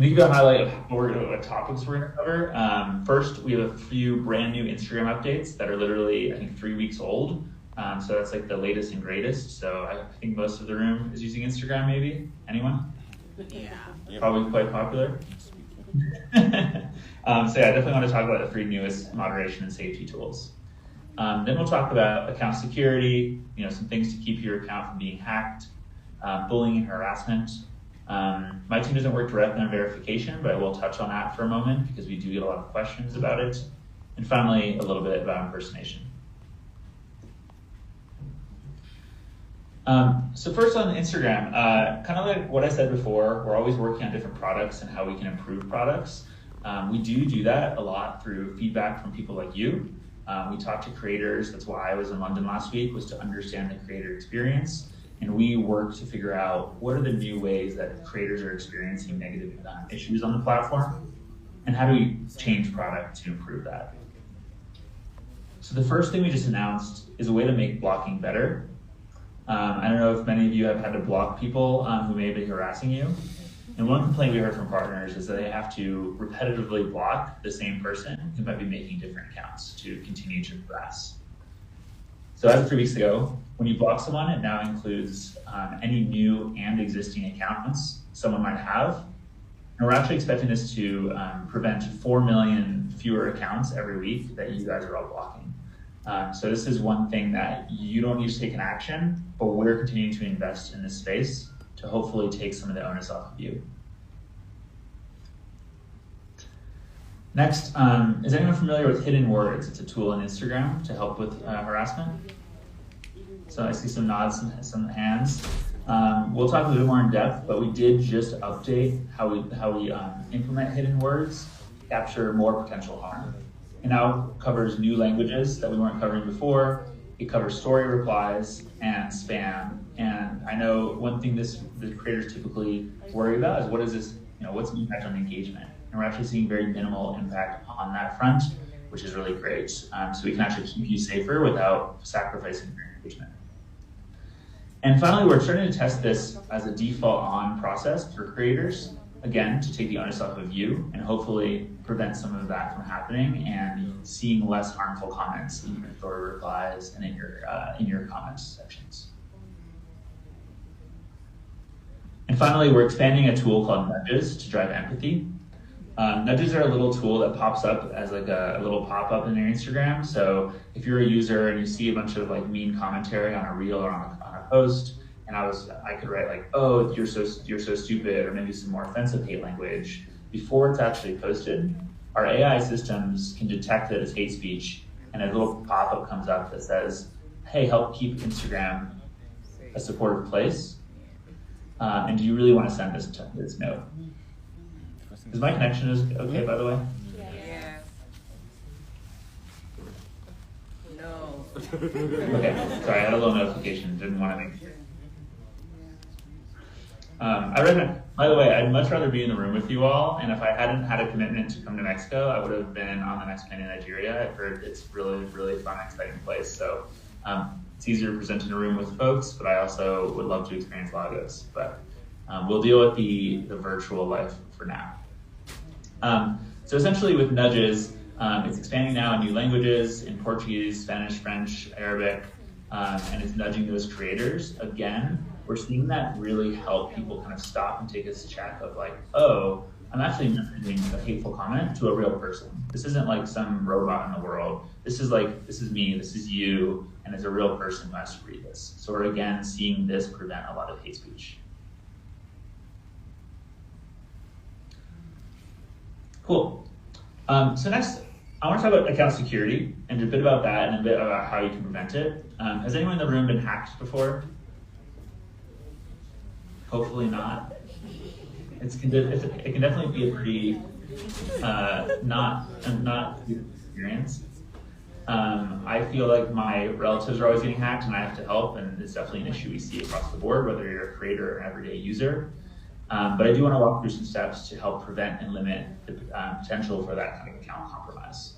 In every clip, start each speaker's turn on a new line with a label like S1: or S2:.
S1: And you can highlight what topics we're going to cover. First, we have a few brand new Instagram updates that are literally, I think, 3 weeks old. So that's like the latest and greatest. So I think most of the room is using Instagram, maybe. Anyone?
S2: Yeah.
S1: Probably quite popular. So yeah, I definitely want to talk about the 3 newest moderation and safety tools. Then we'll talk about account security, some things to keep your account from being hacked, bullying and harassment. My team doesn't work directly on verification, but I will touch on that for a moment because we do get a lot of questions about it. And finally, a little bit about impersonation. So first on Instagram, kind of like what I said before, we're always working on different products and how we can improve products. We do that a lot through feedback from people like you. We talk to creators. That's why I was in London last week, was to understand the creator experience. And we work to figure out what are the new ways that creators are experiencing negative issues on the platform, and how do we change product to improve that. So the first thing we just announced is a way to make blocking better. I don't know if many of you have had to block people who may be harassing you. And one complaint we heard from partners is that they have to repetitively block the same person who might be making different accounts to continue to harass. So as of 3 weeks ago, when you block someone, it now includes any new and existing accounts someone might have. And we're actually expecting this to prevent 4 million fewer accounts every week that you guys are all blocking. So this is one thing that you don't need to take an action, but we're continuing to invest in this space to hopefully take some of the onus off of you. Next, is anyone familiar with Hidden Words? It's a tool in Instagram to help with harassment. So I see some nods, some hands. We'll talk a little bit more in depth, but we did just update how we implement Hidden Words to capture more potential harm. It now covers new languages that we weren't covering before. It covers story replies and spam. And I know one thing the creators typically worry about is what is this, what's the impact on engagement? And we're actually seeing very minimal impact on that front, which is really great. So we can actually keep you safer without sacrificing your engagement. And finally, we're starting to test this as a default on process for creators, again, to take the onus off of you and hopefully prevent some of that from happening and seeing less harmful comments in your story replies and in your comments sections. And finally, we're expanding a tool called Nudges to drive empathy. Nudges are a little tool that pops up as like a little pop-up in your Instagram. So if you're a user and you see a bunch of like mean commentary on a reel or on a post, and I could write like, oh, you're so stupid, or maybe some more offensive hate language, before it's actually posted, our AI systems can detect it as hate speech, and a little pop-up comes up that says, hey, help keep Instagram a supportive place. And do you really want to send this note? Is my connection okay, by the way?
S2: Yeah. No.
S1: Okay, sorry, I had a little notification, didn't want to make sure. I recommend, by the way, I'd much rather be in the room with you all, and if I hadn't had a commitment to come to Mexico, I would have been on the next plane to Nigeria. I've heard it's really, really fun, exciting place. So it's easier to present in a room with folks, but I also would love to experience Lagos. But we'll deal with the virtual life for now. So essentially with Nudges, it's expanding now in new languages, in Portuguese, Spanish, French, Arabic, and it's nudging those creators. Again, we're seeing that really help people kind of stop and take a check of like, oh, I'm actually messaging a hateful comment to a real person. This isn't like some robot in the world. This is me, this is you, and it's a real person who has to read this. So we're again seeing this prevent a lot of hate speech. Cool. So next, I want to talk about account security and a bit about that and a bit about how you can prevent it. Has anyone in the room been hacked before? Hopefully not. It can definitely be a pretty not good experience. I feel like my relatives are always getting hacked and I have to help, and it's definitely an issue we see across the board, whether you're a creator or an everyday user. But I do want to walk through some steps to help prevent and limit the potential for that kind of account compromise.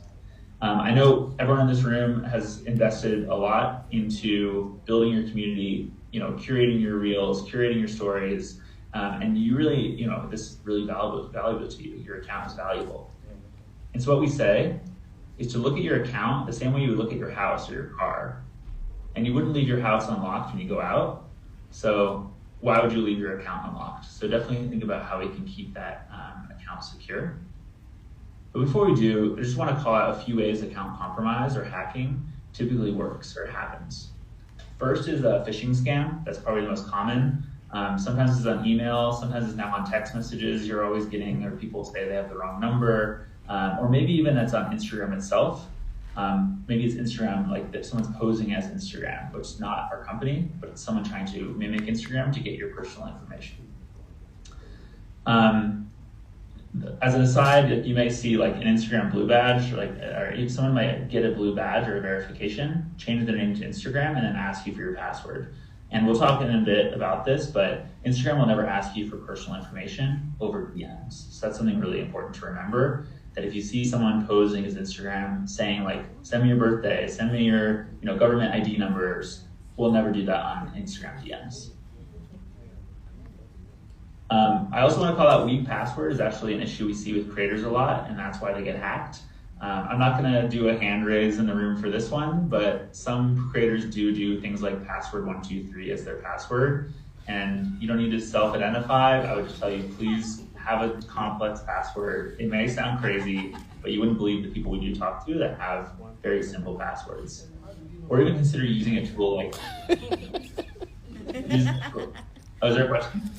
S1: I know everyone in this room has invested a lot into building your community, curating your reels, curating your stories, and you really, this is really valuable to you. Your account is valuable. And so what we say is to look at your account the same way you would look at your house or your car. And you wouldn't leave your house unlocked when you go out. So why would you leave your account unlocked? So definitely think about how we can keep that account secure. But before we do, I just want to call out a few ways account compromise or hacking typically works or happens. First is a phishing scam. That's probably the most common. Sometimes it's on email, sometimes it's now on text messages you're always getting, or people say they have the wrong number, or maybe even it's on Instagram itself. Maybe it's Instagram, like that someone's posing as Instagram, which is not our company, but it's someone trying to mimic Instagram to get your personal information. As an aside, you may see like an Instagram blue badge, or if someone might get a blue badge or a verification, change their name to Instagram, and then ask you for your password. And we'll talk in a bit about this, but Instagram will never ask you for personal information over DMs. So that's something really important to remember, that if you see someone posing as Instagram saying like, send me your birthday, send me your government ID numbers, we'll never do that on Instagram DMs. I also want to call out weak password is actually an issue we see with creators a lot, and that's why they get hacked. I'm not going to do a hand raise in the room for this one, but some creators do things like password 123 as their password, and you don't need to self-identify. I would just tell you, please have a complex password. It may sound crazy, but you wouldn't believe the people we do talk to that have very simple passwords. Or even consider using a tool like... Oh, is there a question?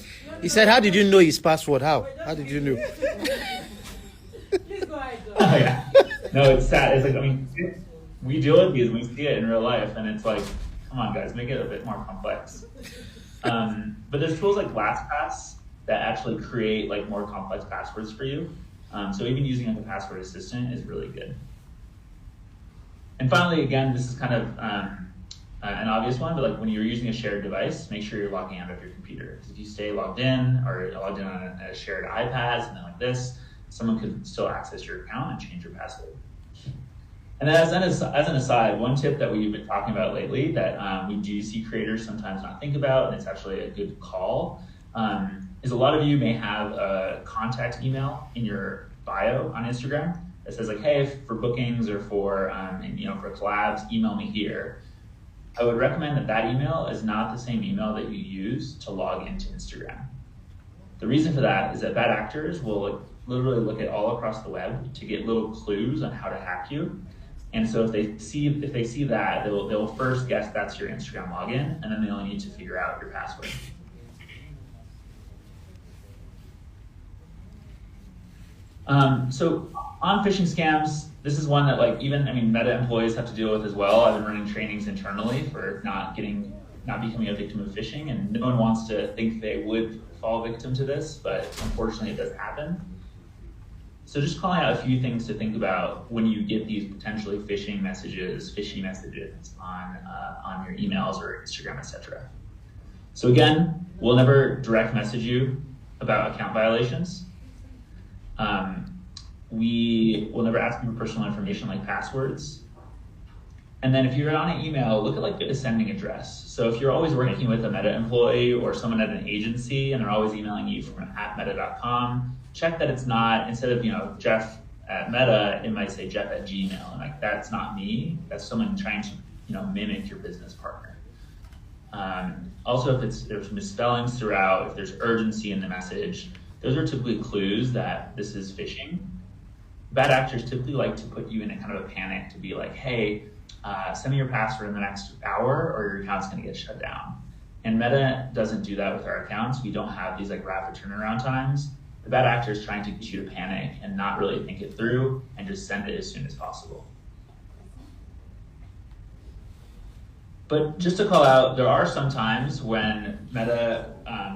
S3: He said, how did you know his password? How did you know?
S1: Oh, yeah. No, it's sad. It's like, we deal with these, we see it in real life, and it's like, come on, guys, make it a bit more complex. But there's tools like LastPass that actually create like more complex passwords for you. So even using like a password assistant is really good. And finally, again, this is kind of an obvious one, but like when you're using a shared device, make sure you're logging out of your computer. Because if you stay logged in or logged in on a shared iPad, something like this, someone could still access your account and change your password. And then as an aside, one tip that we've been talking about lately that we do see creators sometimes not think about, and it's actually a good call, is a lot of you may have a contact email in your bio on Instagram that says like, hey, for bookings or for for collabs, email me here. I would recommend that email is not the same email that you use to log into Instagram. The reason for that is that bad actors will literally look at all across the web to get little clues on how to hack you. And so if they see that, they'll first guess that's your Instagram login, and then they'll need to figure out your password. So on phishing scams, this is one that even Meta employees have to deal with as well. I've been running trainings internally for not becoming a victim of phishing, and no one wants to think they would fall victim to this, but unfortunately it does happen. So just calling out a few things to think about when you get these potentially fishy messages on your emails or Instagram, etc. So again, we'll never direct message you about account violations. We will never ask you for personal information like passwords. And then if you're on an email, look at the sending address. So if you're always working with a Meta employee or someone at an agency and they're always emailing you from @meta.com, check that it's not, instead of Geoff at Meta, it might say Geoff at Gmail. And that's not me. That's someone trying to mimic your business partner. Also, if there's misspellings throughout, if there's urgency in the message, those are typically clues that this is phishing. Bad actors typically like to put you in a kind of a panic to be like, hey, send me your password in the next hour or your account's gonna get shut down. And Meta doesn't do that with our accounts. We don't have these rapid turnaround times. The bad actor is trying to get you to panic and not really think it through and just send it as soon as possible. But just to call out, there are some times when Meta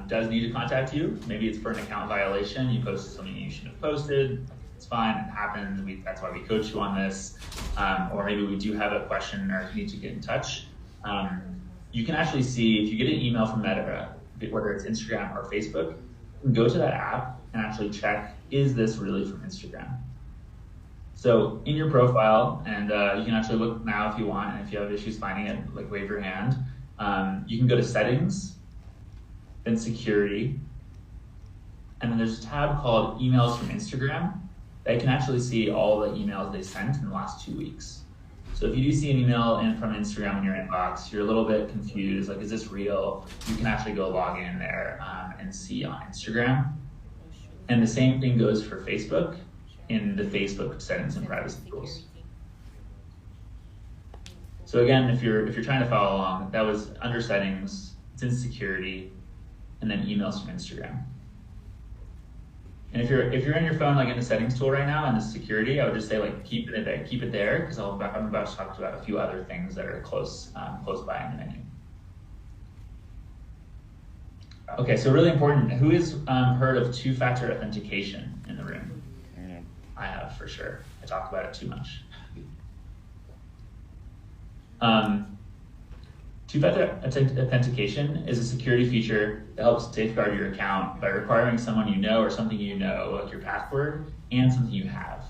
S1: does need to contact you. Maybe it's for an account violation. You posted something you shouldn't have posted. It's fine, it happens. That's why we coach you on this. Or maybe we do have a question or you need to get in touch. You can actually see, if you get an email from Meta, whether it's Instagram or Facebook, you can go to that app and actually check, is this really from Instagram? So in your profile, and you can actually look now if you want, and if you have issues finding it, wave your hand. You can go to settings, then security, And then there's a tab called emails from Instagram that can actually see all the emails they sent in the last 2 weeks. So if you do see an email in from Instagram in your inbox, you're a little bit confused, like, is this real? You can actually go log in there and see on Instagram. And the same thing goes for Facebook in the Facebook settings and privacy tools. So again, if you're trying to follow along, that was under settings, it's in security, and then emails from Instagram. And if you're in your phone, like in the settings tool right now, and the security, I would just say like keep it there, because I'm about to talk about a few other things that are close by in the menu. Okay, so really important. Who has heard of two-factor authentication in the room? I have, for sure. I talk about it too much. Two-factor authentication is a security feature that helps safeguard your account by requiring someone you know or something you know, like your password, and something you have.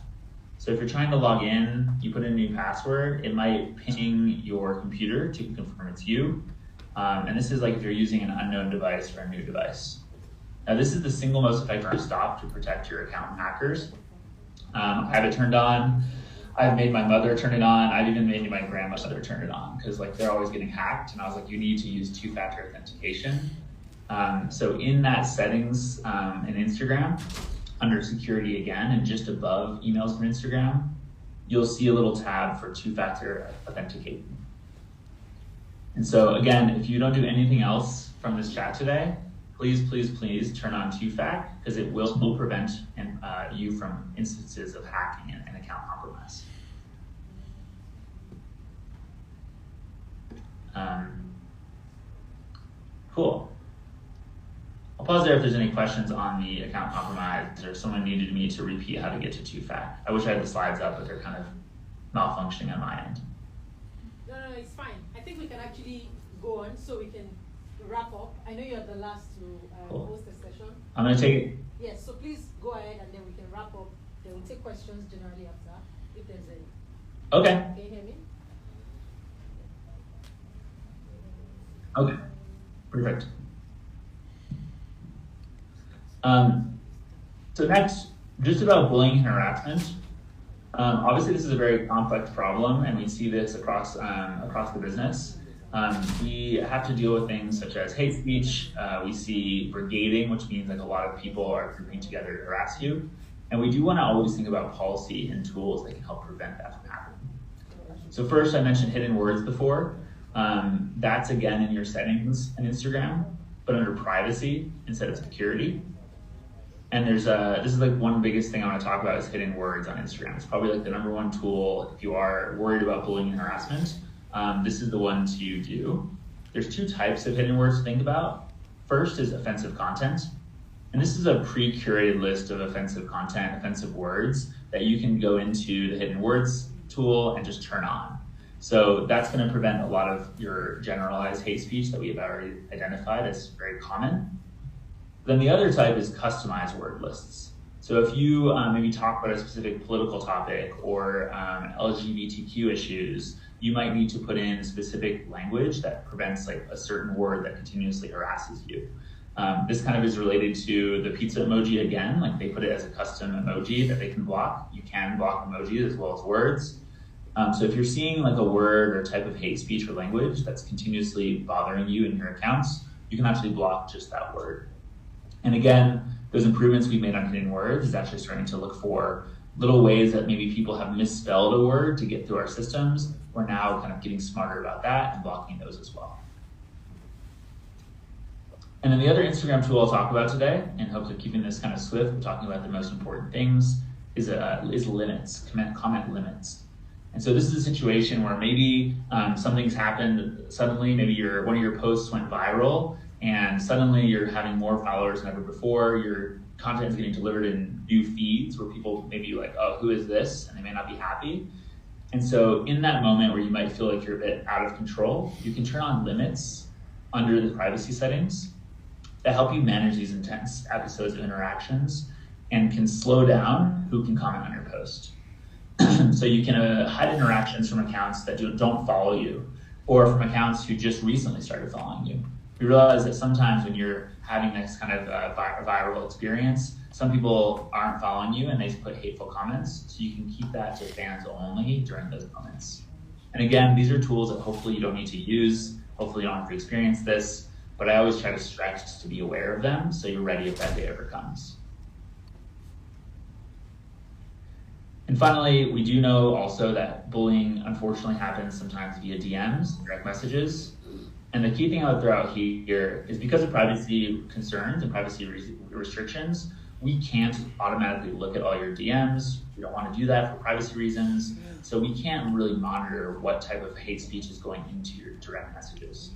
S1: So if you're trying to log in, you put in a new password, it might ping your computer to confirm it's you. And this is like if you're using an unknown device or a new device. Now this is the single most effective stop to protect your account from hackers. I have it turned on. I've made my mother turn it on. I've even made my grandmother turn it on because like they're always getting hacked. And I was like, you need to use two-factor authentication. So in that settings in Instagram, under security again, and just above emails from Instagram, you'll see a little tab for two-factor authentication. And so again, if you don't do anything else from this chat today, please turn on two-fact, because it will prevent you from instances of hacking and account compromise. Cool. I'll pause there if there's any questions on the account compromise, or if someone needed me to repeat how to get to two-fact. I wish I had the slides up, but they're kind of malfunctioning on my end.
S4: No, it's fine. I think we can actually go on so we can wrap up. I know you're the last to
S1: Cool.
S4: host the session.
S1: I'm going to take it.
S4: Yes, so please go ahead and then we can wrap up. Then we'll take questions generally after, if there's any.
S1: Okay.
S4: Can you hear me?
S1: Okay. Perfect. So next, just about bullying and harassment. Obviously, this is a very complex problem, and we see this across the business. We have to deal with things such as hate speech. We see brigading, which means like a lot of people are grouping together to harass you. And we do want to always think about policy and tools that can help prevent that from happening. So first, I mentioned hidden words before. That's again in your settings in Instagram, but under privacy instead of security. And there's this is like one biggest thing I want to talk about is hidden words on Instagram. It's probably like the #1 tool if you are worried about bullying and harassment. This is the one to do. There's 2 types of hidden words to think about. First is offensive content. And this is a pre-curated list of offensive content, offensive words that you can go into the hidden words tool and just turn on. So that's going to prevent a lot of your generalized hate speech that we have already identified as very common. Then the other type is customized word lists. So if you maybe talk about a specific political topic or LGBTQ issues, you might need to put in specific language that prevents like a certain word that continuously harasses you. This kind of is related to the pizza emoji again, like they put it as a custom emoji that they can block. You can block emojis as well as words. So if you're seeing like a word or type of hate speech or language that's continuously bothering you in your accounts, you can actually block just that word. And again, those improvements we made on hidden words is actually starting to look for little ways that maybe people have misspelled a word to get through our systems. We're now kind of getting smarter about that and blocking those as well. And then the other Instagram tool I'll talk about today, in hopes of keeping this kind of swift, we're talking about the most important things, is limits, comment limits. And so this is a situation where maybe something's happened suddenly, maybe one of your posts went viral, and suddenly you're having more followers than ever before, your content is getting delivered in new feeds where people may be like, oh, who is this? And they may not be happy. And so in that moment where you might feel like you're a bit out of control, you can turn on limits under the privacy settings that help you manage these intense episodes of interactions and can slow down who can comment on your post. So you can hide interactions from accounts that don't follow you, or from accounts who just recently started following you. we realize that sometimes when you're having this kind of viral experience, some people aren't following you and they put hateful comments. So you can keep that to fans only during those moments. And again, these are tools that hopefully you don't need to use. Hopefully you don't have to experience this, but I always try to stretch to be aware of them so you're ready if that day ever comes. And finally, we do know also that bullying unfortunately happens sometimes via DMs, direct messages. And the key thing I would throw out here is because of privacy concerns and privacy restrictions, we can't automatically look at all your DMs. We don't want to do that for privacy reasons. So we can't really monitor what type of hate speech is going into your direct messages.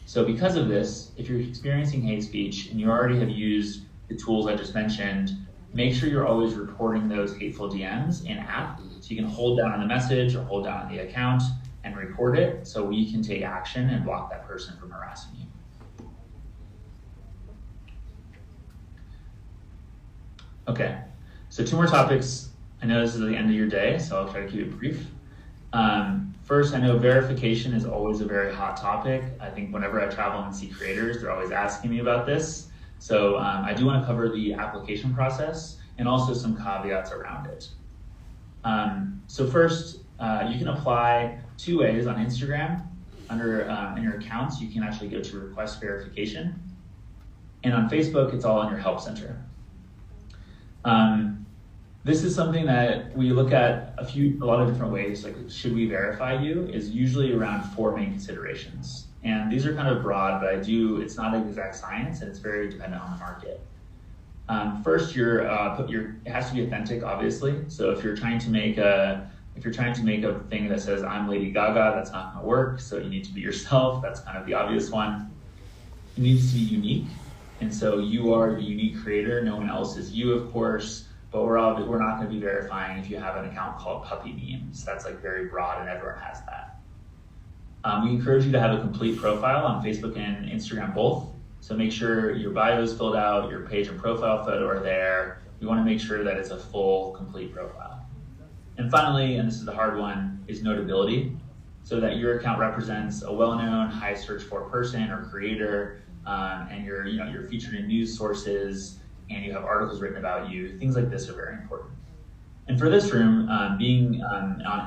S1: So because of this, if you're experiencing hate speech and you already have used the tools I just mentioned, make sure you're always reporting those hateful DMs in app so you can hold down on the message or hold down on the account and record it so we can take action and block that person from harassing you. Okay, so 2 more topics. I know this is the end of your day, so I'll try to keep it brief. First, I know verification is always a very hot topic. I think whenever I travel and see creators, they're always asking me about this. So I do want to cover the application process and also some caveats around it. So first, you can apply 2 ways on Instagram. Under in your accounts, you can actually go to request verification. And on Facebook, it's all in your help center. This is something that we look at a lot of different ways, like should we verify you, is usually around 4 main considerations. And these are kind of broad, but it's not an exact science and it's very dependent on the market. First, it has to be authentic, obviously. So if you're trying to make a thing that says I'm Lady Gaga, that's not gonna work. So you need to be yourself. That's kind of the obvious one. It needs to be unique. And so you are the unique creator. No one else is you, of course, but we're not gonna be verifying if you have an account called Puppy Memes. That's like very broad and everyone has that. We encourage you to have a complete profile on Facebook and Instagram both. So make sure your bio is filled out, your page and profile photo are there. We wanna make sure that it's a full, complete profile. And finally, and this is the hard one, is notability. So that your account represents a well-known, high search for person or creator, and you're featured in news sources, and you have articles written about you. Things like this are very important. And for this room, being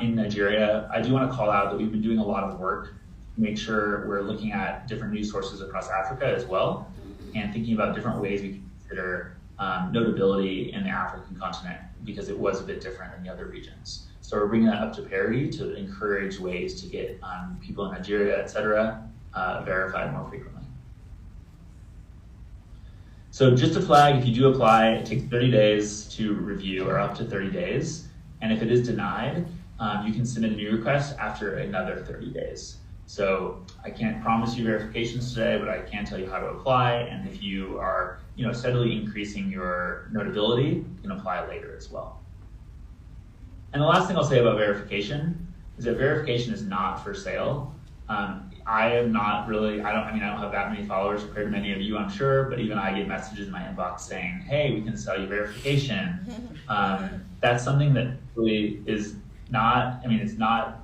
S1: in Nigeria, I do want to call out that we've been doing a lot of work to make sure we're looking at different news sources across Africa as well, and thinking about different ways we can consider notability in the African continent, because it was a bit different in the other regions. So we're bringing that up to parity to encourage ways to get people in Nigeria, et cetera, verified more frequently. So just to flag, if you do apply, it takes 30 days to review, or up to 30 days. And if it is denied, you can submit a new request after another 30 days. So I can't promise you verifications today, but I can tell you how to apply. And if you are steadily increasing your notability, you can apply later as well. And the last thing I'll say about verification is that verification is not for sale. I am not really, I don't have that many followers compared to many of you, I'm sure, but even I get messages in my inbox saying, hey, we can sell you verification. That's something that really is not, it's not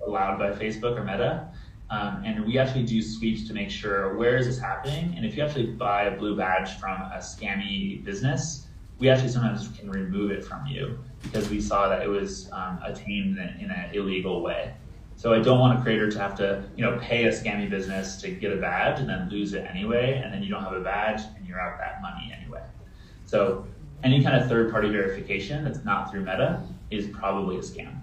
S1: allowed by Facebook or Meta. And we actually do sweeps to make sure where is this happening. And if you actually buy a blue badge from a scammy business, we actually sometimes can remove it from you because we saw that it was attained in an illegal way. So I don't want a creator to have to, pay a scammy business to get a badge and then lose it anyway, and then you don't have a badge and you're out that money anyway. So any kind of third-party verification that's not through Meta is probably a scam.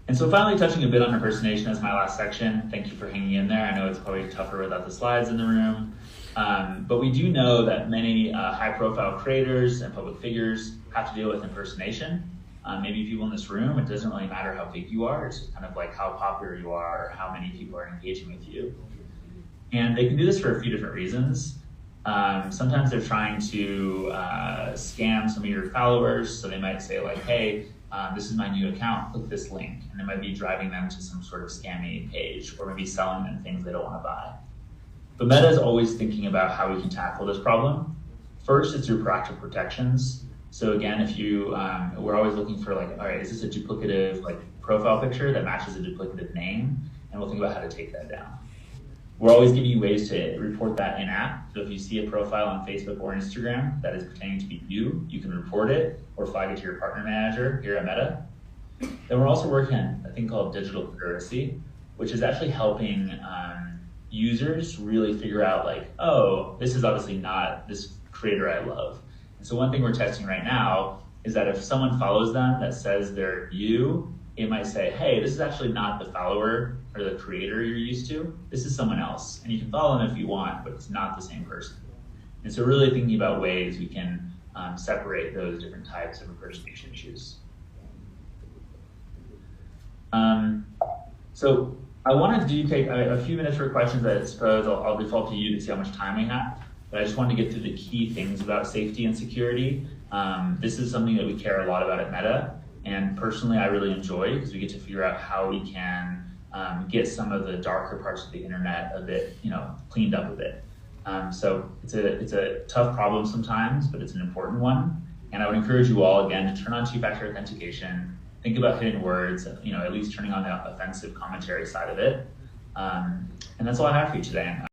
S1: And so finally touching a bit on impersonation as my last section. Thank you for hanging in there. I know it's probably tougher without the slides in the room. But we do know that many high-profile creators and public figures have to deal with impersonation. Maybe people in this room, it doesn't really matter how big you are. It's just kind of like how popular you are or how many people are engaging with you. And they can do this for a few different reasons. Sometimes they're trying to scam some of your followers. So they might say like, hey, this is my new account, click this link. And it might be driving them to some sort of scammy page or maybe selling them things they don't want to buy. But Meta is always thinking about how we can tackle this problem. First, it's through proactive protections. So again, if we're always looking for like, all right, is this a duplicative profile picture that matches a duplicative name? and we'll think about how to take that down. We're always giving you ways to report that in-app. So if you see a profile on Facebook or Instagram that is pertaining to be you, you can report it or flag it to your partner manager here at Meta. Then we're also working on a thing called digital literacy, which is actually helping users really figure out like, oh, this is obviously not this creator I love. And so one thing we're testing right now is that if someone follows them that says they're you, it might say, hey, this is actually not the follower or the creator you're used to. This is someone else. And you can follow them if you want, but it's not the same person. And so really thinking about ways we can separate those different types of impersonation issues. So I wanted to take a few minutes for questions. I suppose I'll default to you to see how much time we have. But I just wanted to get through the key things about safety and security. This is something that we care a lot about at Meta. And personally, I really enjoy because we get to figure out how we can get some of the darker parts of the internet a bit, cleaned up a bit. So it's a tough problem sometimes, but it's an important one. And I would encourage you all, again, to turn on two-factor authentication, think about hidden words, at least turning on the offensive commentary side of it. And that's all I have for you today.